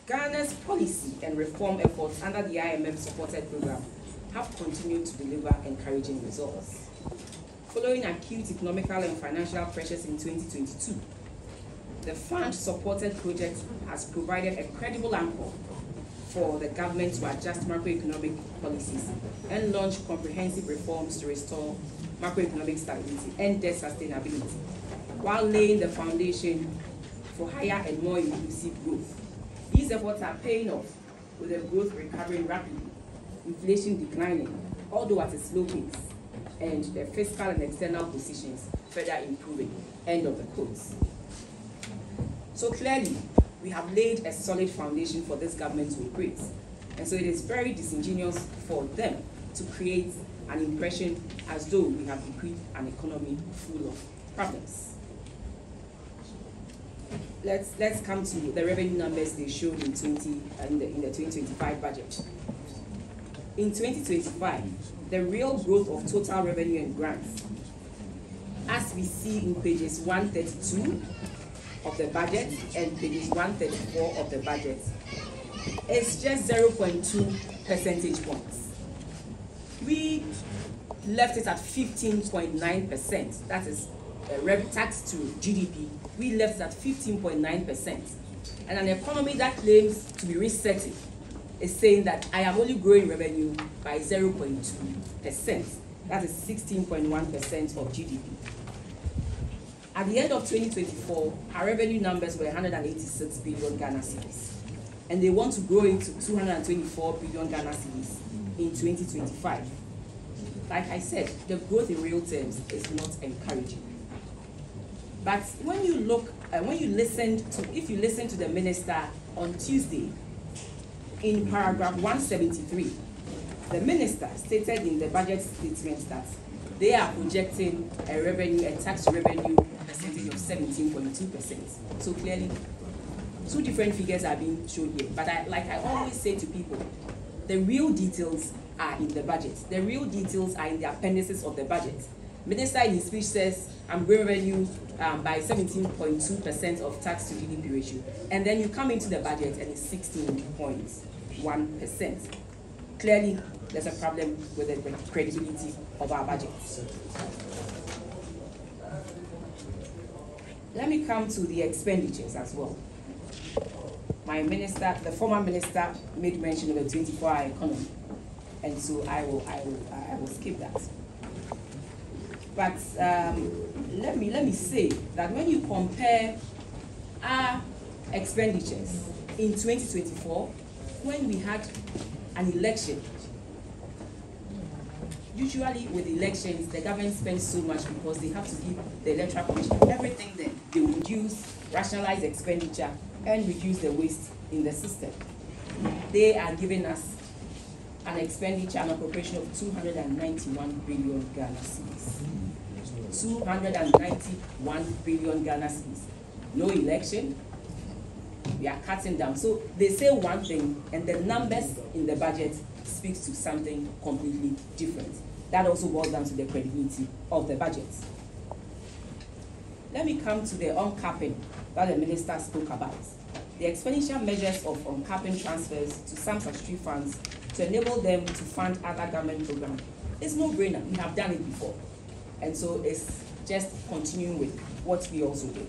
Ghana's policy and reform efforts under the IMF-supported program have continued to deliver encouraging results. Following acute economical and financial pressures in 2022, the fund-supported project has provided a credible anchor for the government to adjust macroeconomic policies and launch comprehensive reforms to restore macroeconomic stability and debt sustainability, while laying the foundation for higher and more inclusive growth. These efforts are paying off, with the growth recovering rapidly, inflation declining, although at a slow pace, and the fiscal and external positions further improving. End of the quotes. So clearly, we have laid a solid foundation for this government to operate. And so it is very disingenuous for them to create an impression as though we have equipped an economy full of problems. Let's come to the revenue numbers they showed in the 2025 budget. In 2025, the real growth of total revenue and grants, as we see in pages 132 of the budget and pages 134 of the budget, is just 0.2 percentage points. We left it at 15.9%. That is tax to GDP. We left it at 15.9%. And an economy that claims to be resetting is saying that I am only growing revenue by 0.2%. That is 16.1% of GDP. At the end of 2024, our revenue numbers were 186 billion Ghana cedis. And they want to grow it to 224 billion Ghana cedis in 2025. Like I said, the growth in real terms is not encouraging. But when you look, if you listen to the minister on Tuesday, in paragraph 173, the minister stated in the budget statement that they are projecting a tax revenue percentage of 17.2%. So clearly, two different figures are being shown here. But like I always say to people, the real details are in the budget. The real details are in the appendices of the budget. Minister in his speech says, I'm growing revenue by 17.2% of tax to GDP ratio. And then you come into the budget and it's 16.1%. Clearly, there's a problem with the credibility of our budget. Let me come to the expenditures as well. My minister, the former minister, made mention of the 24-hour economy, and so I will skip that. But let me say that when you compare our expenditures in 2024, when we had an election, usually with elections, the government spends so much because they have to give the electoral commission everything that they would use, rationalize expenditure, and reduce the waste in the system. They are giving us an expenditure and appropriation of 291 billion Ghana cedis. 291 billion Ghana cedis. No election. We are cutting down. So they say one thing, and the numbers in the budget speaks to something completely different. That also boils down to the credibility of the budget. Let me come to the uncapping that the minister spoke about. The expenditure measures of uncapping transfers to some statutory funds to enable them to fund other government programs. It's no brainer. We have done it before. And so it's just continuing with what we also did.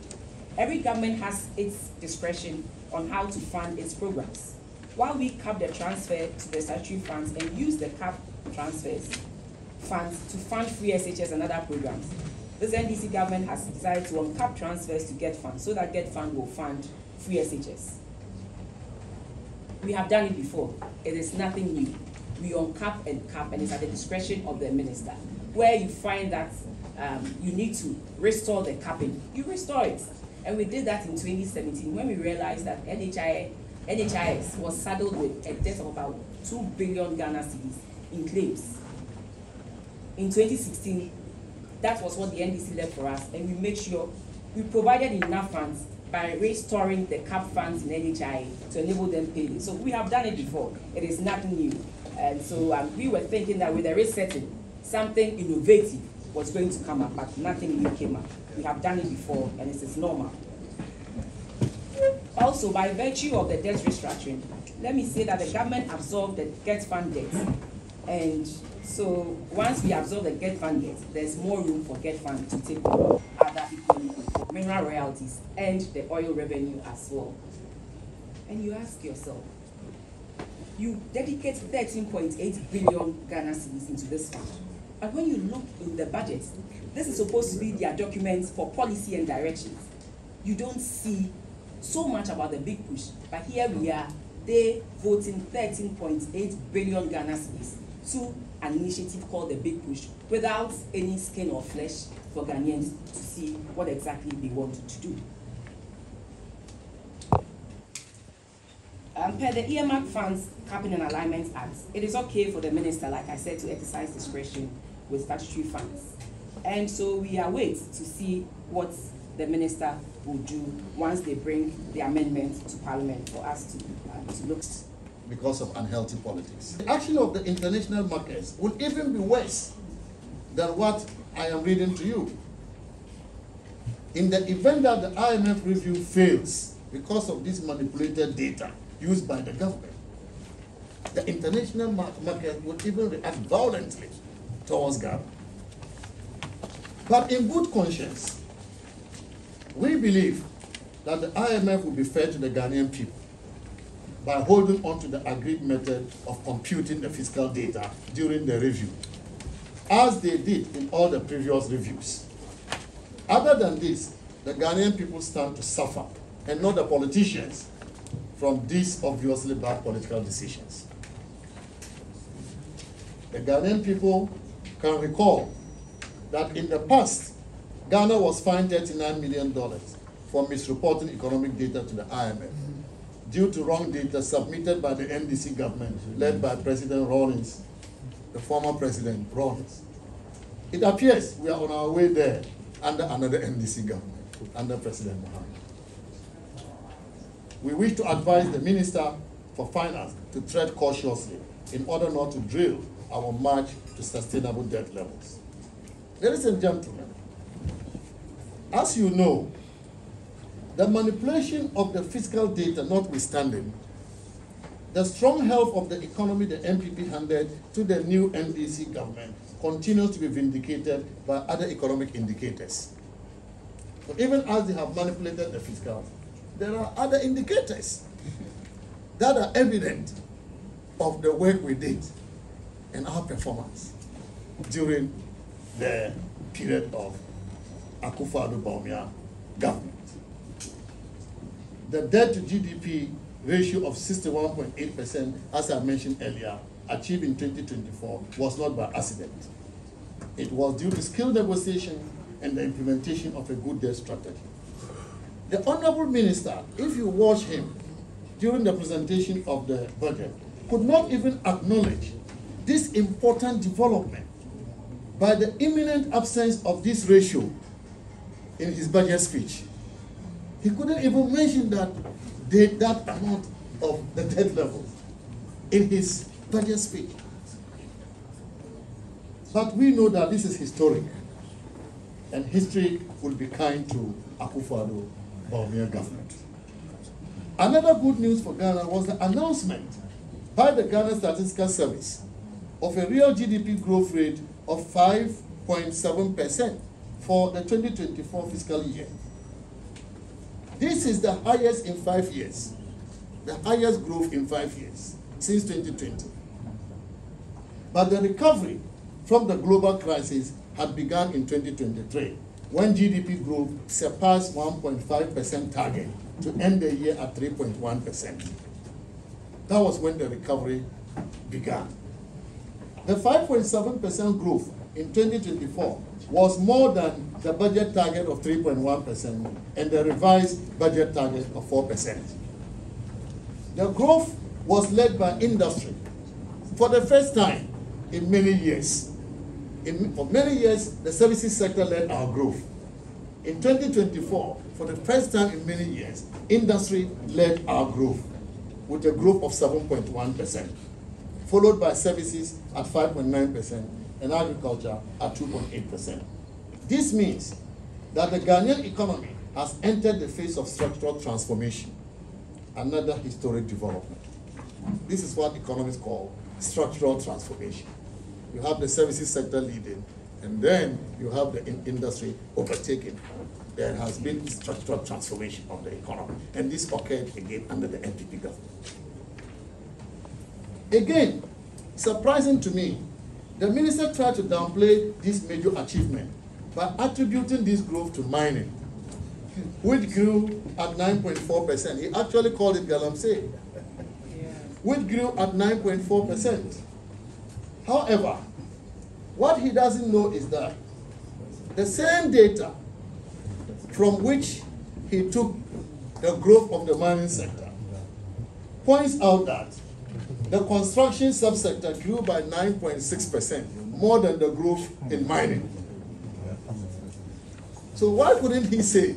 Every government has its discretion on how to fund its programs. While we cap the transfer to the statutory funds and use the cap transfers funds to fund free SHS and other programs, this NDC government has decided to uncap transfers to GET Fund so that GET Fund will fund free SHS. We have done it before. It is nothing new. We uncap and cap, and it's at the discretion of the minister. Where you find that you need to restore the capping, you restore it. And we did that in 2017 when we realized that NHIS was saddled with a debt of about 2 billion Ghana cedis in claims. In 2016, that was what the NDC left for us, and we made sure we provided enough funds by restoring the cap funds in NHI to enable them pay. So we have done it before. It is nothing new. And so we were thinking that with the resetting, something innovative was going to come up, but nothing new came up. We have done it before, and it is normal. Also, by virtue of the debt restructuring, let me say that the government absorbed the get fund debt. And so once we absorb the get fund debt, there's more room for get fund to take over other economic mineral royalties and the oil revenue as well. And you ask yourself, you dedicate 13.8 billion Ghana cedis into this fund. But when you look in the budget, this is supposed to be their documents for policy and directions. You don't see so much about the big push. But here we are, they voting 13.8 billion Ghana cedis to an initiative called the Big Push without any skin or flesh for Ghanaians to see what exactly they want to do. Per the Earmark Funds Capping and Alignment Act, it is okay for the minister, like I said, to exercise discretion with statutory funds. And so we await to see what the minister will do once they bring the amendment to Parliament for us to look. Because of unhealthy politics. The action of the international markets will even be worse than what I am reading to you. In the event that the IMF review fails because of this manipulated data used by the government, the international market will even react violently towards Ghana. But in good conscience, we believe that the IMF will be fair to the Ghanaian people by holding on to the agreed method of computing the fiscal data during the review, as they did in all the previous reviews. Other than this, the Ghanaian people stand to suffer, and not the politicians, from these obviously bad political decisions. The Ghanaian people can recall that in the past, Ghana was fined $39 million for misreporting economic data to the IMF due to wrong data submitted by the NDC government led by President Rawlings, the former President Rawlings. It appears we are on our way there under another NDC government, under President Mahama. We wish to advise the Minister for Finance to tread cautiously in order not to drill our march to sustainable debt levels. Ladies and gentlemen, as you know, the manipulation of the fiscal data notwithstanding, the strong health of the economy the MPP handed to the new NDC government continues to be vindicated by other economic indicators. But even as they have manipulated the fiscal, there are other indicators that are evident of the work we did and our performance during the period of Akufo-Addo government. The debt to GDP ratio of 61.8%, as I mentioned earlier, achieved in 2024 was not by accident. It was due to skilled negotiation and the implementation of a good debt strategy. The Honorable Minister, if you watch him during the presentation of the budget, could not even acknowledge this important development by the imminent absence of this ratio in his budget speech. He couldn't even mention that amount of the debt level in his budget speech. But we know that this is historic, and history will be kind to Akufo-Addo government. Another good news for Ghana was the announcement by the Ghana Statistical Service of a real GDP growth rate of 5.7% for the 2024 fiscal year. This is the highest in 5 years, the highest growth in 5 years, since 2020. But the recovery from the global crisis had begun in 2023, when GDP growth surpassed 1.5% target to end the year at 3.1%. That was when the recovery began. The 5.7% growth in 2024 was more than the budget target of 3.1% and the revised budget target of 4%. The growth was led by industry for the first time in many years. For many years, the services sector led our growth. In 2024, for the first time in many years, industry led our growth with a growth of 7.1%, followed by services at 5.9% and agriculture at 2.8%. This means that the Ghanaian economy has entered the phase of structural transformation, another historic development. This is what economists call structural transformation. You have the services sector leading, and then you have the industry overtaking. There has been structural transformation of the economy, and this occurred again under the NPP government. Again, surprising to me, the minister tried to downplay this major achievement by attributing this growth to mining, which grew at 9.4%. He actually called it galamsey, which grew at 9.4%. However, what he doesn't know is that the same data from which he took the growth of the mining sector points out that the construction subsector grew by 9.6%, more than the growth in mining. So why couldn't he say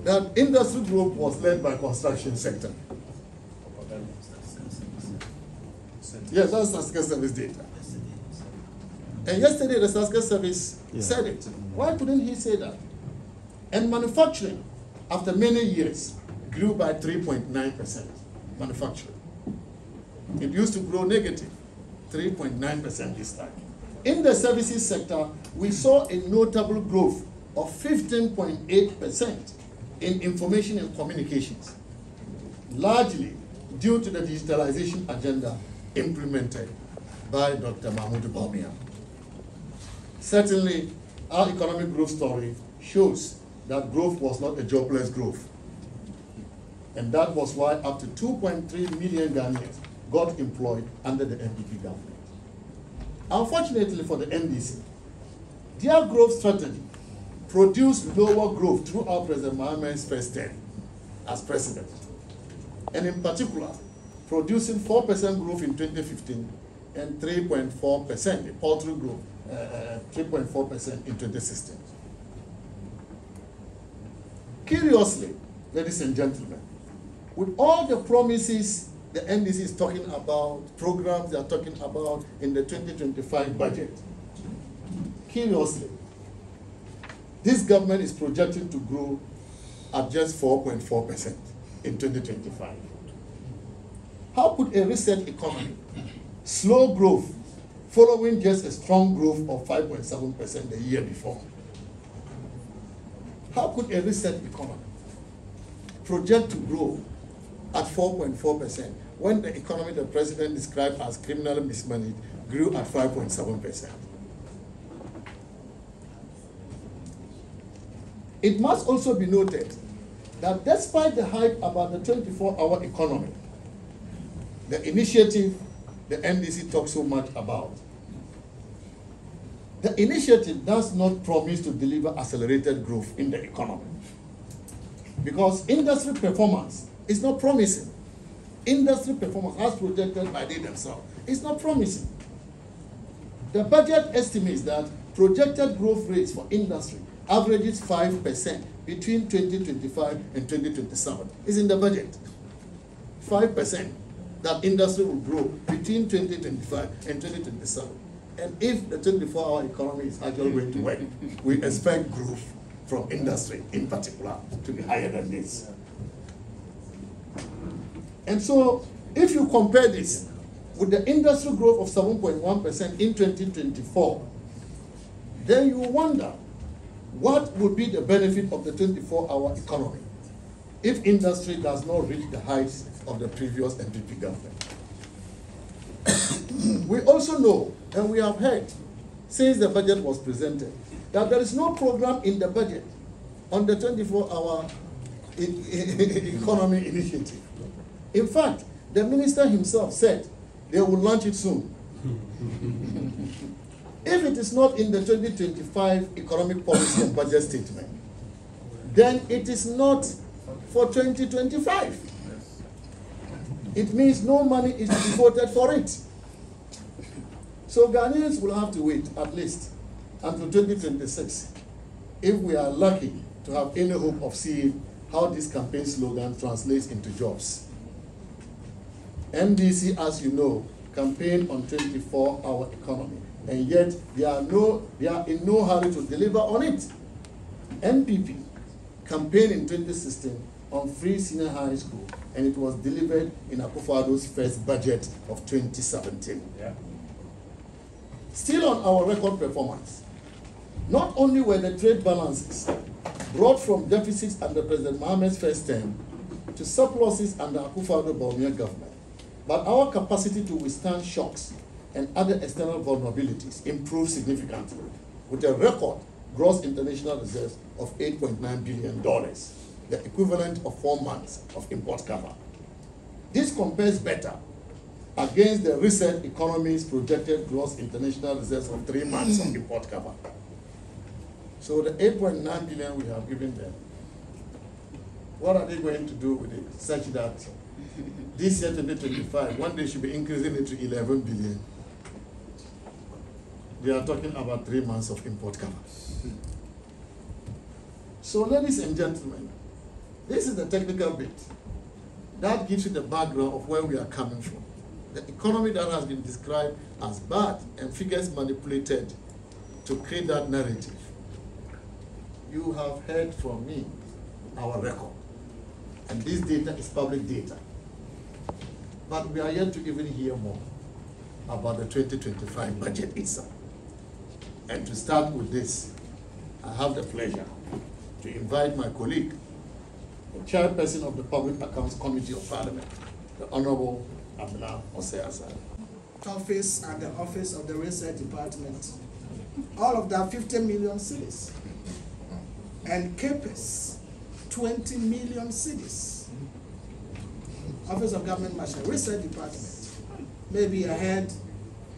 that industry growth was led by construction sector? Yes, that's Saska Service data. And yesterday the Saska Service said it. Why couldn't he say that? And manufacturing, after many years, grew by 3.9%. Manufacturing. It used to grow negative, 3.9% this time. In the services sector, we saw a notable growth of 15.8% in information and communications, largely due to the digitalization agenda implemented by Dr. Mahmoud Bawumia. Certainly, our economic growth story shows that growth was not a jobless growth. And that was why up to 2.3 million Ghanaians got employed under the NDP government. Unfortunately for the NDC, their growth strategy produced lower growth throughout President Mahama's first term as president. And in particular, producing 4% growth in 2015 and 3.4%, a paltry growth, 3.4% in 2016. Curiously, ladies and gentlemen, with all the promises the NDC is talking about, programs they are talking about in the 2025 budget, curiously, this government is projecting to grow at just 4.4% in 2025. How could a reset economy, slow growth, following just a strong growth of 5.7% the year before? How could a reset economy project to grow at 4.4% when the economy the president described as criminally mismanaged grew at 5.7%? It must also be noted that despite the hype about the 24-hour economy, the initiative the NDC talks so much about, the initiative does not promise to deliver accelerated growth in the economy, because industry performance is not promising. Industry performance, as projected by they themselves, is not promising. The budget estimates that projected growth rates for industry averages 5% between 2025 and 2027. It's in the budget. 5% that industry will grow between 2025 and 2027. And if the 24-hour economy is actually going to work, we expect growth from industry in particular to be higher than this. And so, if you compare this with the industry growth of 7.1% in 2024, then you wonder what would be the benefit of the 24-hour economy if industry does not reach the heights of the previous NPP government. We also know, and we have heard since the budget was presented, that there is no program in the budget on the 24-hour economy initiative. In fact, the minister himself said they will launch it soon. If it is not in the 2025 economic policy and budget statement, then it is not for 2025. It means no money is devoted for it. So Ghanaians will have to wait at least until 2026 if we are lucky to have any hope of seeing how this campaign slogan translates into jobs. NDC, as you know, campaign on 24-hour economy, and yet they are in no hurry to deliver on it. NPP campaigned in 2016 on free senior high school, and it was delivered in Akufo-Addo's first budget of 2017. Yeah. Still on our record performance, not only were the trade balances brought from deficits under President Mahama's first term to surpluses under Akufo-Addo Bawumia government, but our capacity to withstand shocks and other external vulnerabilities improved significantly, with a record gross international reserves of $8.9 billion, the equivalent of 4 months of import cover. This compares better against the recent economy's projected gross international reserves of 3 months of import cover. So the 8.9 billion we have given them, what are they going to do with it, such that this year, 2025, one day should be increasing it to 11 billion. They are talking about 3 months of import cover. So, ladies and gentlemen, this is the technical bit. That gives you the background of where we are coming from. The economy that has been described as bad and figures manipulated to create that narrative. You have heard from me our record. And this data is public data. But we are yet to even hear more about the 2025 budget itself. And to start with this, I have the pleasure to invite my colleague, the chairperson of the Public Accounts Committee of Parliament, the Honorable Abena Osei Amin. Office and the Office of the Research Department, all of that 50 million cedis. And CAPES, 20 million cedis. Office of Government Machinery, Research Department, maybe a head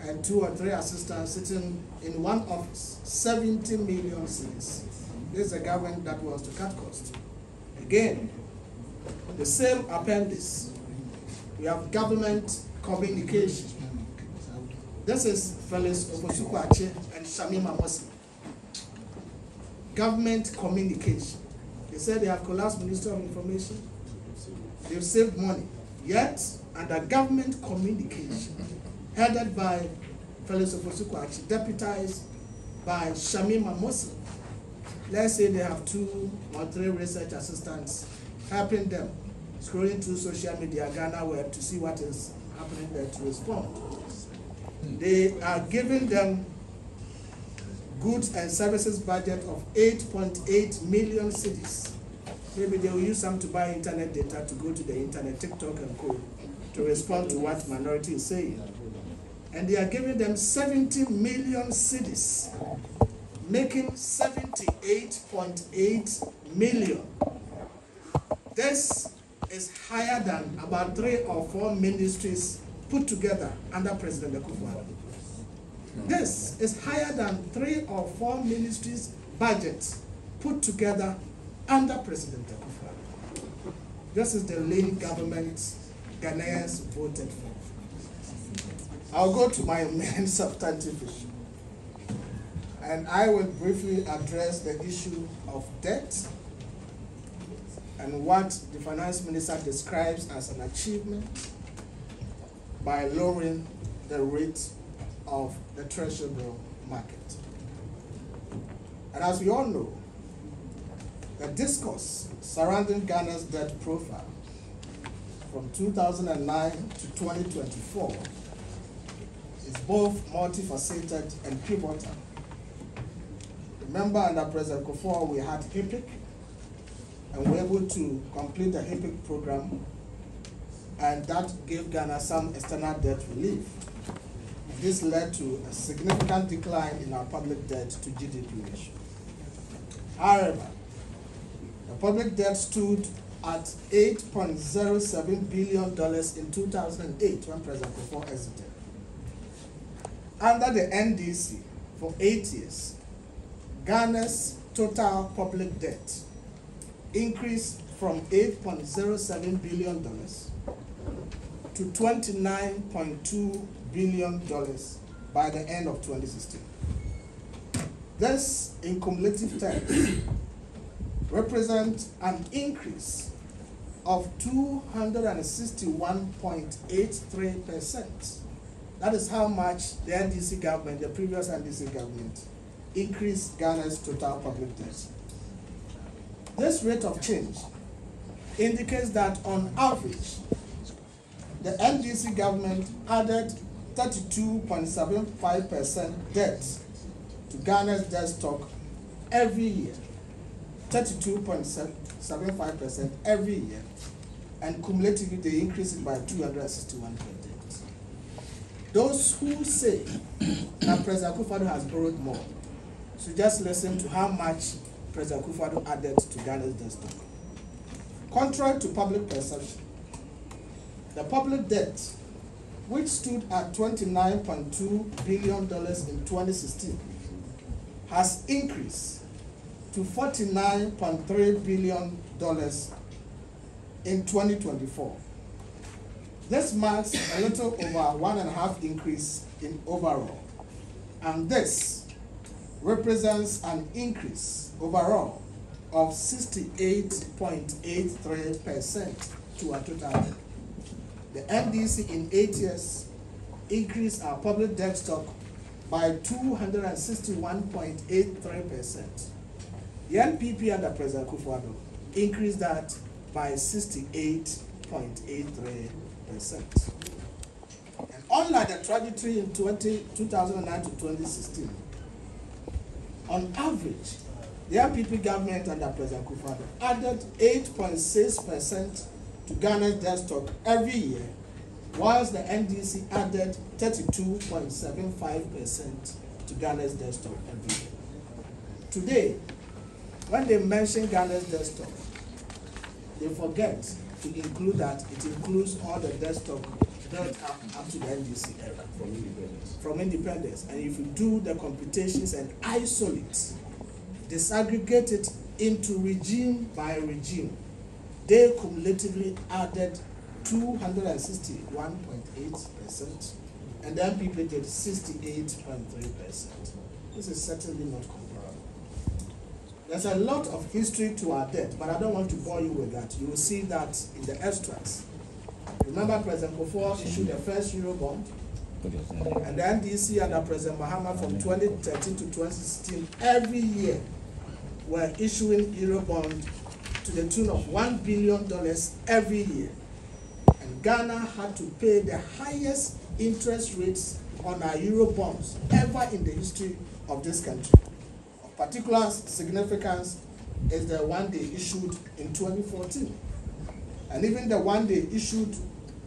and 2 or 3 assistants sitting in one office, 70 million cedis. This is a government that wants to cut costs. Again, the same appendix. We have government communication. This is Felix Ofosukwuachi and Shamima Mosi. Government communication. They said they have collapsed Ministry of Information. They've saved money. Yet, under government communication, headed by Felix Ofosukwuachi, deputized by Shamima Mosi, let's say they have 2 or 3 research assistants helping them scrolling through social media, Ghana web, to see what is happening there to respond. They are giving them goods and services budget of 8.8 million cedis. Maybe they will use some to buy internet data to go to the internet, TikTok and co, to respond to what minority is saying. And they are giving them 70 million cedis, making 78.8 million. This is higher than about 3 or 4 ministries put together under President Akufo-Addo. This is higher than 3 or 4 ministries' budgets put together under President Akufo-Addo. This is the lean government Ghanaians voted for. I'll go to my main substantive issue. And I will briefly address the issue of debt and what the finance minister describes as an achievement by lowering the rate of the treasury bill market. And as we all know, the discourse surrounding Ghana's debt profile from 2009 to 2024 is both multifaceted and pivotal. Remember, under President Akufo, we had HIPIC, and we were able to complete the HIPIC program, and that gave Ghana some external debt relief. This led to a significant decline in our public debt to GDP ratio. However, the public debt stood at $8.07 billion in 2008 when President Akufo exited. Under the NDC, for 8 years, Ghana's total public debt increased from $8.07 billion to $29.2 billion by the end of 2016. This, in cumulative terms, represents an increase of 261.83%. That is how much the NDC government, the previous NDC government, increased Ghana's total public debt. This rate of change indicates that on average, the NDC government added 32.75% debt to Ghana's debt stock every year, 32.75% every year, and cumulatively they increased it by 261%. Those who say that President Akufo-Addo has borrowed more, so just listen to how much President Akufo-Addo added to Ghana's debt stock. Contrary to public perception, the public debt, which stood at $29.2 billion in 2016, has increased to $49.3 billion in 2024. This marks a little over 1.5 increase in overall, and this represents an increase overall of 68.83% to our total debt. The NDC in 8 years increased our public debt stock by 261.83%. The NPP under President Akufo-Addo increased that by 68.83%. And unlike the trajectory in 2009 to 2016, on average, the NPP government under President Akufo-Addo added 8.6% to Ghana's debt stock every year, whilst the NDC added 32.75% to Ghana's debt stock every year. Today, when they mention Ghana's debt stock, they forget to include that it includes all the debt stock built up to the NDC era. From independence. And if you do the computations and isolate, disaggregate it into regime by regime, they cumulatively added 261.8%, and the NPP did 68.3%. This is certainly not comparable. There's a lot of history to our debt, but I don't want to bore you with that. You will see that in the extracts. Remember, President Akufo issued the first Eurobond, and the NDC under President Mahama from 2013 to 2016, every year were issuing Eurobond to the tune of $1 billion every year. And Ghana had to pay the highest interest rates on our Eurobonds ever in the history of this country. Of particular significance is the one they issued in 2014. And even the one they issued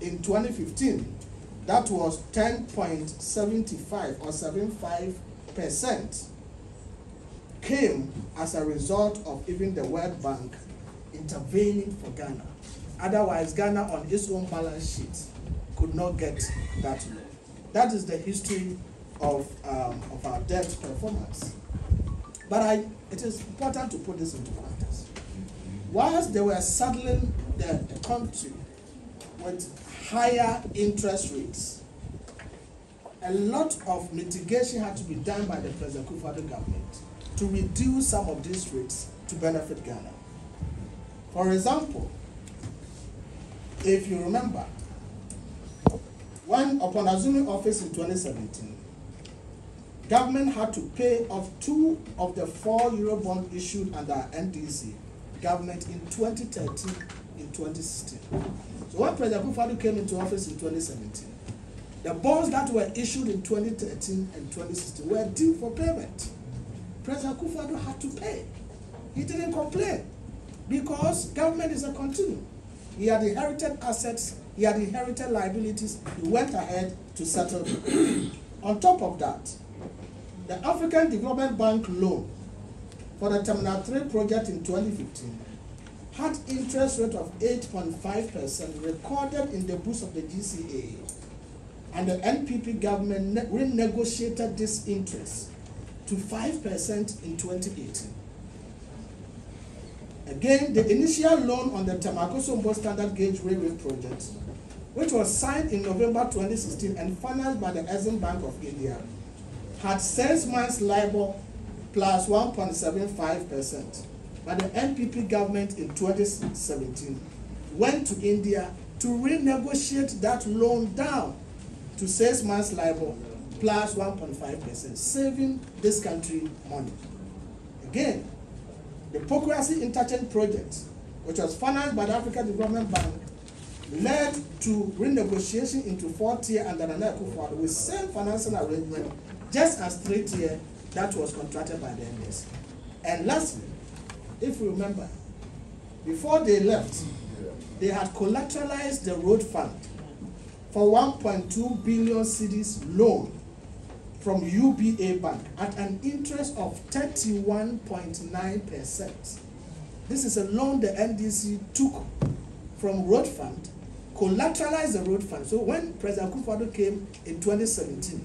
in 2015, that was 10.75 or 75%, came as a result of even the World Bank intervening for Ghana. Otherwise, Ghana on its own balance sheet could not get that loan. That is the history of our debt performance. But it is important to put this into context. Whilst they were saddling the country with higher interest rates, a lot of mitigation had to be done by the President Akufo-Addo government to reduce some of these rates to benefit Ghana. For example, if you remember, when upon assuming office in 2017, government had to pay off 2 of the 4 Eurobond issued under NDC government in 2013 and 2016. So when President Akufo-Addo came into office in 2017, the bonds that were issued in 2013 and 2016 were due for payment. President Akufo-Addo had to pay. He didn't complain because government is a continuum. He had inherited assets, he had inherited liabilities, he went ahead to settle them. On top of that, the African Development Bank loan for the Terminal 3 project in 2015 had interest rate of 8.5% recorded in the books of the GCA, and the NPP government renegotiated this interest to 5% in 2018. Again, the initial loan on the Tamakoso Standard Gauge Railway project, which was signed in November 2016 and financed by the Exim Bank of India, had 6 months LIBOR plus 1.75%. But the NPP government in 2017 went to India to renegotiate that loan down to 6 months LIBOR plus 1.5%, saving this country money. Again, the Pokuasi Interchange project which was financed by the African Development Bank, led to renegotiation into 4-tier under the Nana Akufo-Addo with same financing arrangement, just as 3-tier that was contracted by the NDC. And lastly, if you remember, before they left, they had collateralized the road fund for 1.2 billion cedis loan from UBA Bank at an interest of 31.9%. This is a loan the NDC took from road fund, collateralized the road fund. So when President Akufo-Addo came in 2017,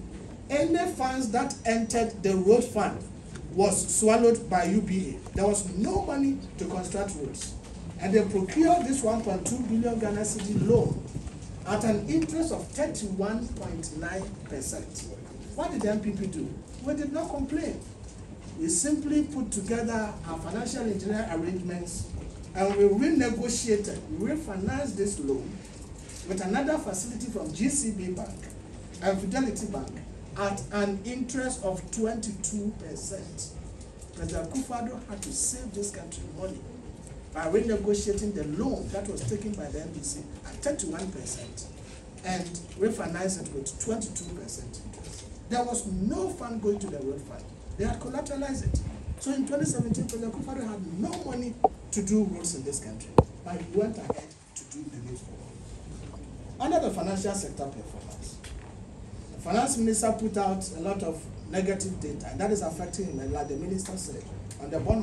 any funds that entered the road fund was swallowed by UBA. There was no money to construct roads. And they procured this 1.2 billion Ghana cedi loan at an interest of 31.9%. What did the MPP do? We did not complain. We simply put together our financial engineering arrangements and we renegotiated, we refinanced this loan with another facility from GCB Bank and Fidelity Bank at an interest of 22%. President Akufo-Addo had to save this country money by renegotiating the loan that was taken by the NDC at 31% and refinance it with 22%. There was no fund going to the road fund. They had collateralized it. So in 2017, President Akufo-Addo had no money to do roads in this country, but he went ahead to do the needful. Under the financial sector performance, the finance minister put out a lot of negative data, and that is affecting him, like the minister said, on the bond market.